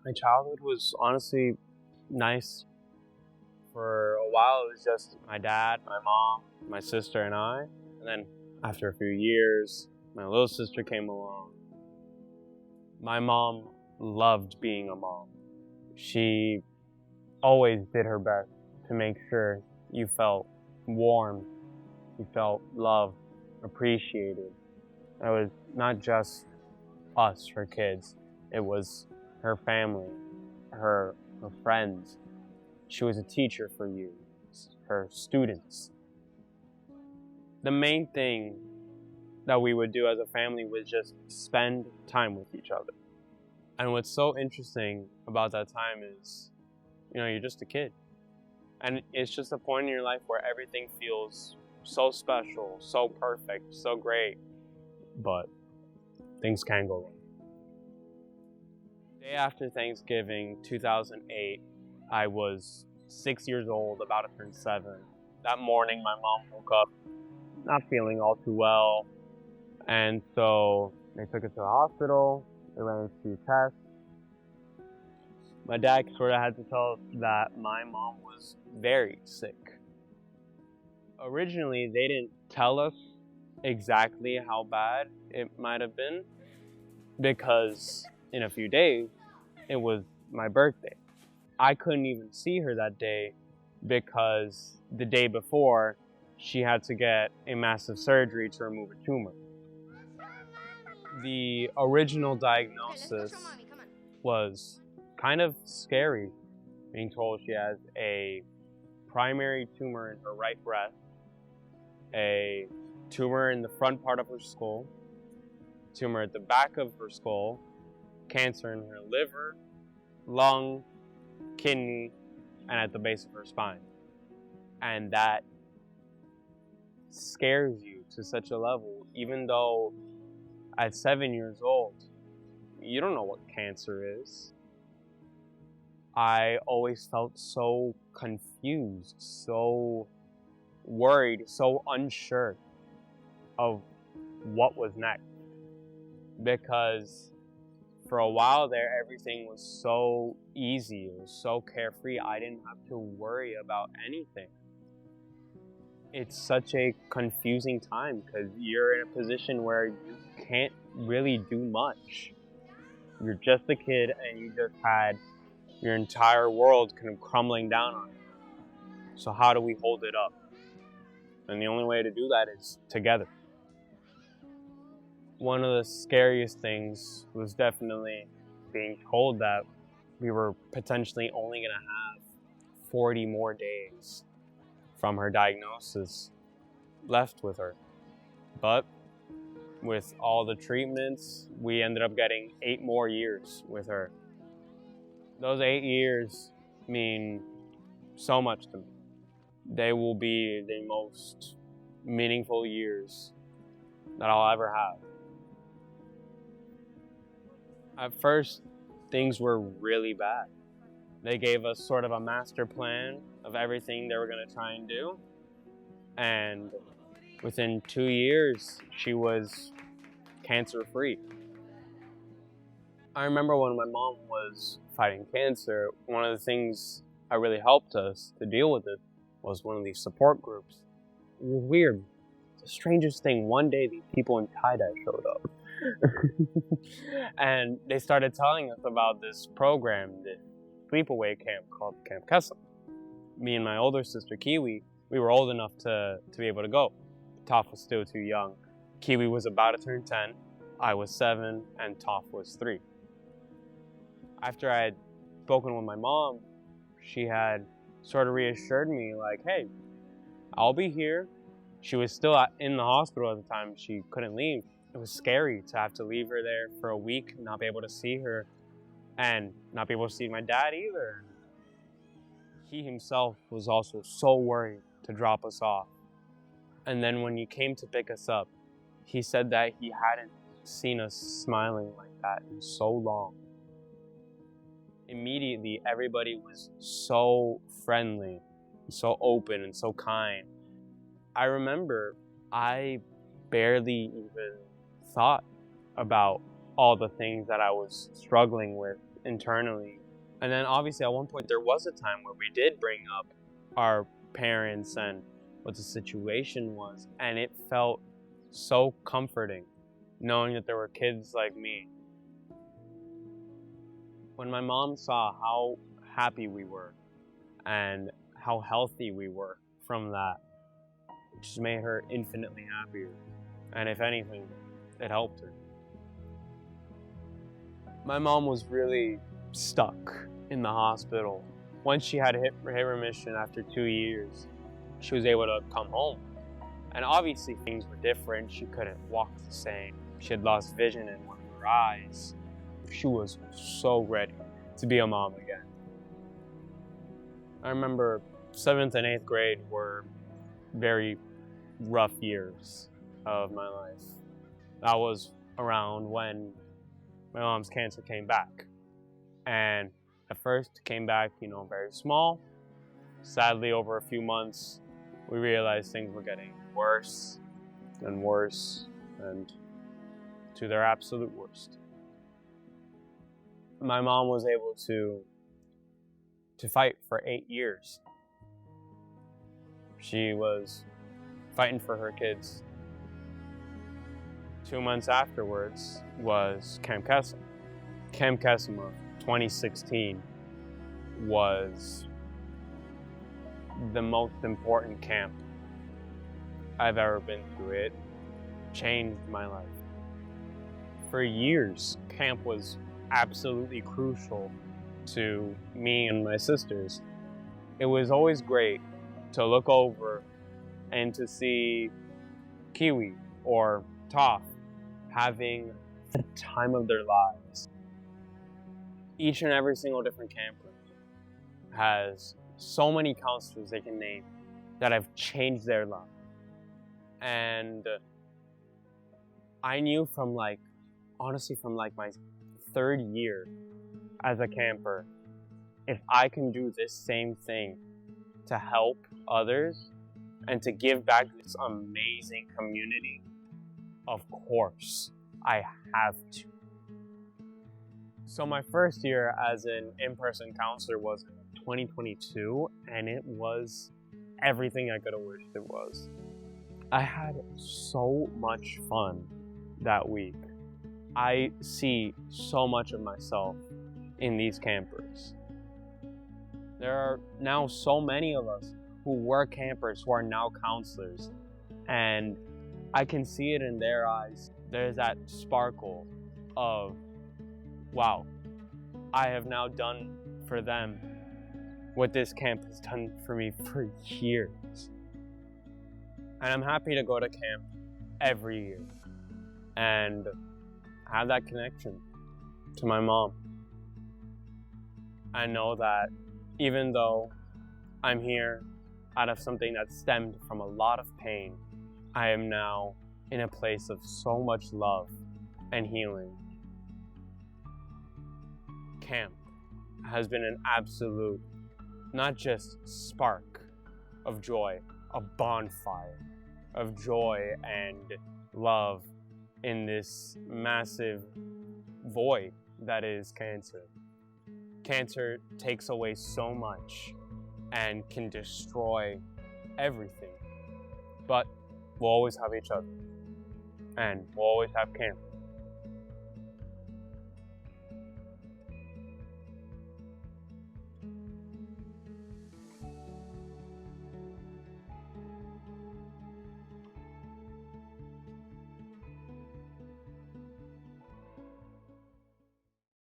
My childhood was honestly nice. For a while, it was just my dad, my mom, my sister, and I. And then after a few years, my little sister came along. My mom loved being a mom. She always did her best to make sure you felt warm, you felt loved, appreciated. It was not just us, her kids. It was her family, her friends. She was a teacher for you, her students. The main thing that we would do as a family was just spend time with each other. And what's so interesting about that time is, you're just a kid. And it's just a point in your life where everything feels so special, so perfect, so great. But things can go wrong. Day after Thanksgiving, 2008, I was 6 years old, about to turn 7. That morning, my mom woke up not feeling all too well. And so they took her to the hospital. They ran a few tests. My dad sort of had to tell us that my mom was very sick. Originally, they didn't tell us exactly how bad it might have been because in a few days, it was my birthday. I couldn't even see her that day because the day before, she had to get a massive surgery to remove a tumor. The original diagnosis was kind of scary, being told she has a primary tumor in her right breast, a tumor in the front part of her skull, tumor at the back of her skull, cancer in her liver, lung, kidney, and at the base of her spine. And that scares you to such a level, even though at 7 years old, you don't know what cancer is. I always felt so confused, so worried, so unsure of what was next. Because for a while there, everything was so easy, it was so carefree, I didn't have to worry about anything. It's such a confusing time because you're in a position where you can't really do much. You're just a kid and you just had your entire world kind of crumbling down on you. So how do we hold it up? And the only way to do that is together. One of the scariest things was definitely being told that we were potentially only going to have 40 more days from her diagnosis left with her. But with all the treatments, we ended up getting 8 more years with her. Those 8 years mean so much to me. They will be the most meaningful years that I'll ever have. At first, things were really bad. They gave us sort of a master plan of everything they were going to try and do. And within 2 years, she was cancer-free. I remember when my mom was fighting cancer, one of the things that really helped us to deal with it was one of these support groups. It was weird. The strangest thing, one day these people in tie-dye showed up. And they started telling us about this program, this sleepaway camp called Camp Kesem. Me and my older sister, Kiwi, we were old enough to be able to go. Toph was still too young. Kiwi was about to turn 10, I was 7, and Toph was 3. After I had spoken with my mom, she had sort of reassured me, like, hey, I'll be here. She was still in the hospital at the time. She couldn't leave. It was scary to have to leave her there for a week, not be able to see her, and not be able to see my dad either. He himself was also so worried to drop us off. And then when he came to pick us up, he said that he hadn't seen us smiling like that in so long. Immediately, everybody was so friendly, so open, and so kind. I remember I barely even thought about all the things that I was struggling with internally. And then obviously at one point there was a time where we did bring up our parents and what the situation was, and it felt so comforting knowing that there were kids like me. When my mom saw how happy we were and how healthy we were from that, it just made her infinitely happier. And if anything, it helped her. My mom was really stuck in the hospital. Once she had hit remission after 2 years, she was able to come home. And obviously things were different. She couldn't walk the same. She had lost vision in one of her eyes. She was so ready to be a mom again. I remember 7th and 8th grade were very rough years of my life. That was around when my mom's cancer came back. And at first it came back, very small. Sadly, over a few months, we realized things were getting worse and worse and to their absolute worst. My mom was able to fight for 8 years. She was fighting for her kids. 2 months afterwards was Camp Kesem. Camp Kesem of 2016 was the most important camp I've ever been through. It changed my life. For years, camp was absolutely crucial to me and my sisters. It was always great to look over and to see Kiwi or Toph having the time of their lives. Each and every single different camper has so many counselors they can name that have changed their life. And I knew from honestly from my 3rd year as a camper, if I can do this same thing to help others and to give back to this amazing community, of course I have to. So my first year as an in-person counselor was in 2022, and it was everything I could have wished it was. I had so much fun that week. I see so much of myself in these campers. There are now so many of us who were campers who are now counselors, and I can see it in their eyes. There's that sparkle of, wow, I have now done for them what this camp has done for me for years. And I'm happy to go to camp every year and have that connection to my mom. I know that even though I'm here out of something that stemmed from a lot of pain, I am now in a place of so much love and healing. Camp has been an absolute, not just spark of joy, a bonfire of joy and love in this massive void that is cancer. Cancer takes away so much and can destroy everything. But we'll always have each other, and we'll always have camp.